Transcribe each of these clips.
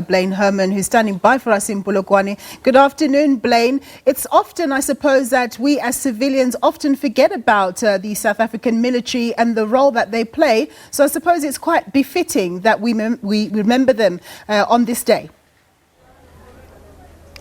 Blain Herman, who's standing by for us in Polokwane. Good afternoon, Blain. It's often, I suppose, that we as civilians often forget about the South African military and the role that they play. So I suppose it's quite befitting that we remember them on this day.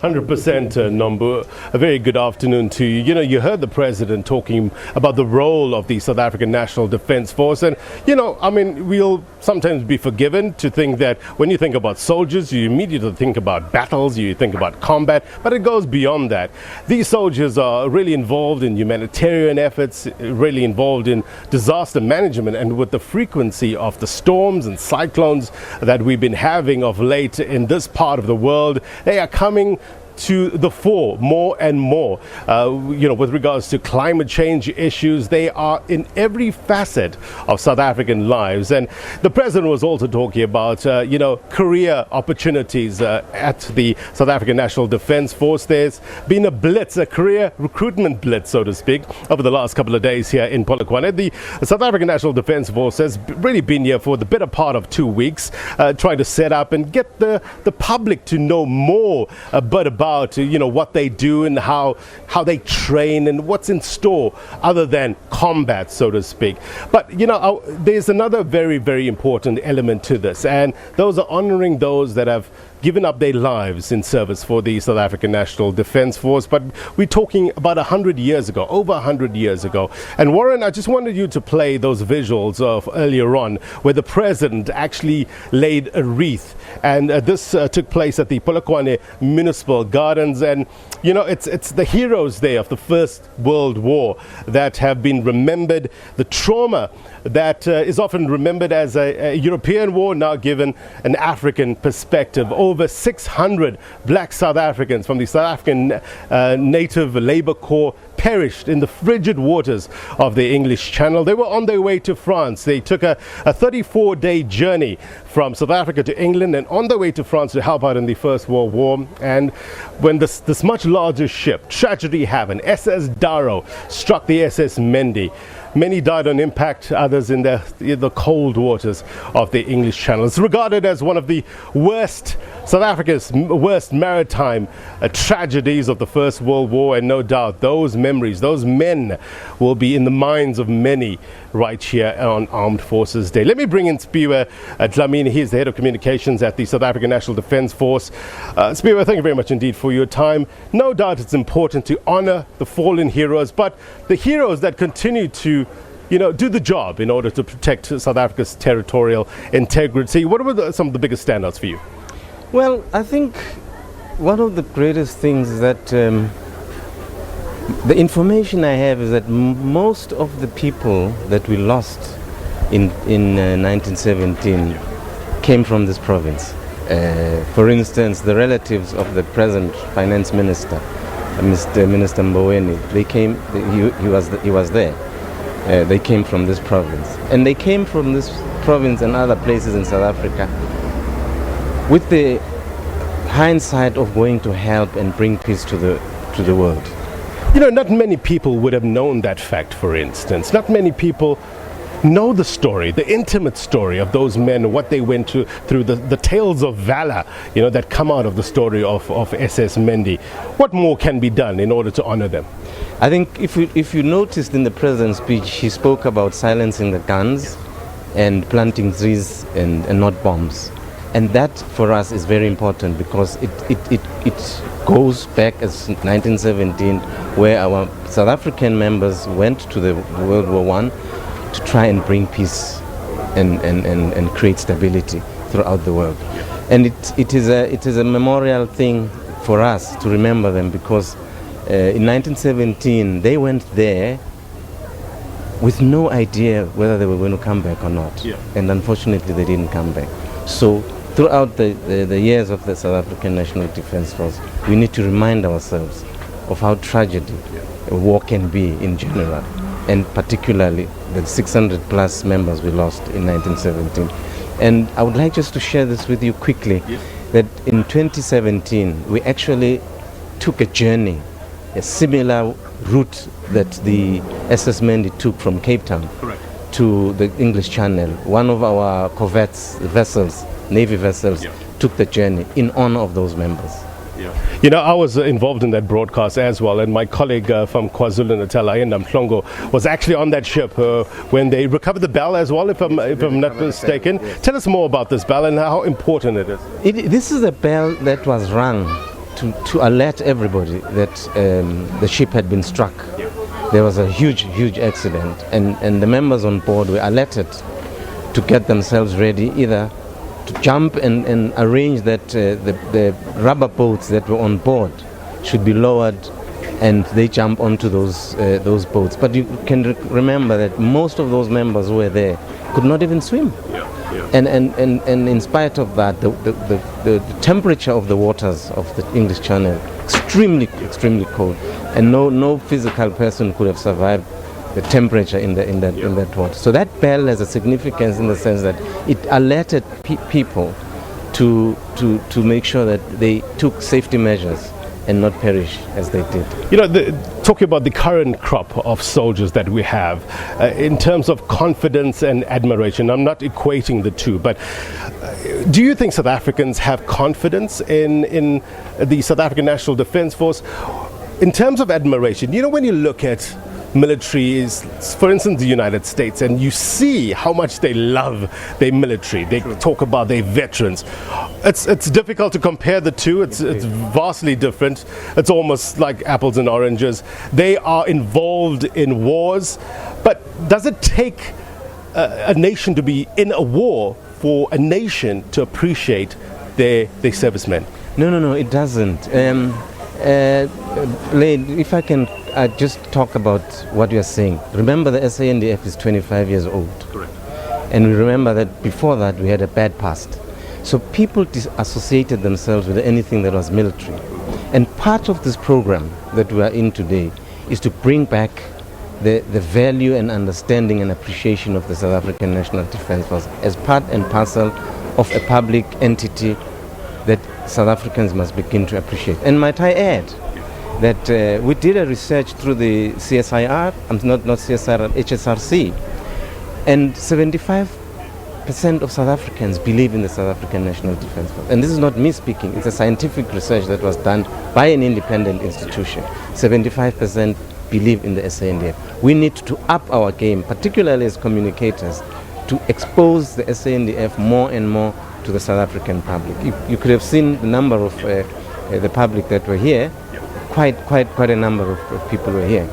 100%, Nombu. A very good afternoon to you. You know, you heard the president talking about the role of the South African National Defence Force. And, you know, I mean, we'll sometimes be forgiven to think that when you think about soldiers, you immediately think about battles, you think about combat, but it goes beyond that. These soldiers are really involved in humanitarian efforts, really involved in disaster management, and with the frequency of the storms and cyclones that we've been having of late in this part of the world, they are coming to the fore more and more. You know, with regards to climate change issues, they are in every facet of South African lives. And the president was also talking about, you know, career opportunities at the South African National Defence Force. There's been a blitz, a career recruitment blitz, so to speak, over the last couple of days here in Polokwane. The South African National Defence Force has really been here for the better part of 2 weeks, trying to set up and get the public to know more about you know, what they do and how they train and what's in store other than combat, so to speak. But you know, there's another very, very important element to this, and those are honoring those that have given up their lives in service for the South African National Defence Force. But we're talking about 100 years ago, over 100 years ago. And Warren, I just wanted you to play those visuals of earlier on where the president actually laid a wreath. And this took place at the Polokwane Municipal Gardens. And, you know, it's the heroes there of the First World War that have been remembered. The trauma that is often remembered as a European war, now given an African perspective. Over 600 black South Africans from the South African Native Labour Corps perished in the frigid waters of the English Channel. They were on their way to France. They took a 34-day journey from South Africa to England and on their way to France to help out in the First World War. And when this much larger ship, tragedy happened, SS Daro struck the SS Mendi. Many died on impact, others in the cold waters of the English Channel. It's regarded as one of the worst, South Africa's worst maritime tragedies of the First World War, and no doubt those memories, those men will be in the minds of many right here on Armed Forces Day. Let me bring in Simphiwe Dlamini. He is the head of communications at the South African National Defence Force. Simphiwe, thank you very much indeed for your time. No doubt it's important to honour the fallen heroes, but the heroes that continue to, you know, do the job in order to protect South Africa's territorial integrity. What were some of the biggest standouts for you? Well, I think one of the greatest things is that the information I have is that most of the people that we lost in 1917 came from this province. For instance, the relatives of the present finance minister, Mr. Minister Mboweni, they came. He was there. They came from this province, and they came from this province and other places in South Africa with the hindsight of going to help and bring peace to the world. You know, not many people would have known that fact, for instance. Not many people know the story, the intimate story of those men, what they went through the tales of valor, you know, that come out of the story of SS Mendi. What more can be done in order to honor them? I think if you noticed in the president's speech, he spoke about silencing the guns and planting trees and not bombs. And that for us is very important because it goes back as 1917, where our South African members went to the World War I to try and bring peace and create stability throughout the world. And it is a memorial thing for us to remember them because in 1917 they went there with no idea whether they were going to come back or not. Yeah. And unfortunately they didn't come back. So throughout the years of the South African National Defence Force, we need to remind ourselves of how tragedy a war can be in general, and particularly the 600 plus members we lost in 1917. And I would like just to share this with you quickly, that in 2017 we actually took a journey, a similar route that the SS Mendi took from Cape Town. Correct. To the English Channel. One of our corvettes, vessels, Navy vessels, took the journey in honor of those members. You know, I was involved in that broadcast as well, and my colleague from KwaZulu-Natal, Ayenda Mhlongo, was actually on that ship when they recovered the bell as well, if I'm not mistaken. Yes. Tell us more about this bell and how important it is. This is a bell that was rung to alert everybody that the ship had been struck. There was a huge accident, and the members on board were alerted to get themselves ready, either to jump and arrange that the rubber boats that were on board should be lowered and they jump onto those boats. But you can remember that most of those members who were there could not even swim. And in spite of that, the temperature of the waters of the English Channel extremely cold, and no physical person could have survived the temperature in that water. So that bell has a significance in the sense that it alerted people to make sure that they took safety measures and not perish as they did. You know, talking about the current crop of soldiers that we have, in terms of confidence and admiration, I'm not equating the two, but do you think South Africans have confidence in the South African National Defence Force? In terms of admiration, you know, when you look at militaries, for instance, the United States, and you see how much they love their military. They talk about their veterans. It's difficult to compare the two. It's vastly different. It's almost like apples and oranges. They are involved in wars, but does it take a nation to be in a war for a nation to appreciate their servicemen? No, it doesn't. Blain, if I can just talk about what you are saying. Remember, the SANDF is 25 years old. Correct. And we remember that before that we had a bad past. So people disassociated themselves with anything that was military. And part of this program that we are in today is to bring back the value and understanding and appreciation of the South African National Defence Force as part and parcel of a public entity that South Africans must begin to appreciate. And might I add that we did a research through the CSIR, not CSIR, HSRC, and 75% of South Africans believe in the South African National Defence Force. And this is not me speaking, it's a scientific research that was done by an independent institution. 75% believe in the SANDF. We need to up our game, particularly as communicators, to expose the SANDF more and more to the South African public. You could have seen the number of the public that were here. Quite a number of people were here.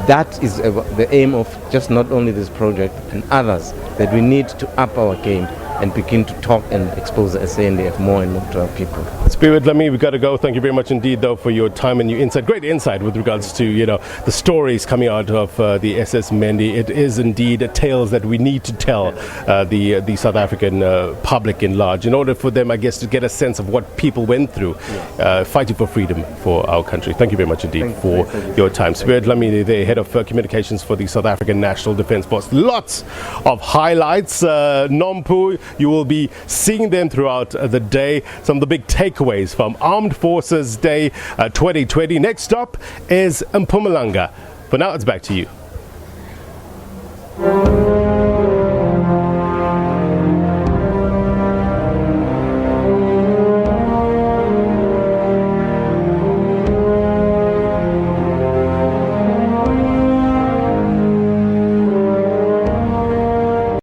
That is the aim of just not only this project and others, that we need to up our game and begin to talk and expose the SANDF more and more to our people. Simphiwe Dlamini, we've got to go. Thank you very much indeed, though, for your time and your insight. Great insight with regards to, you know, the stories coming out of the SS Mendi. It is indeed tales that we need to tell the South African public in large, in order for them, I guess, to get a sense of what people went through fighting for freedom for our country. Thank you very much indeed for your time. Simphiwe Dlamini, the head of communications for the South African National Defence Force. Lots of highlights. Nompu, you will be seeing them throughout the day. Some of the big takeaways from Armed Forces Day 2020. Next stop is Mpumalanga. For now, it's back to you.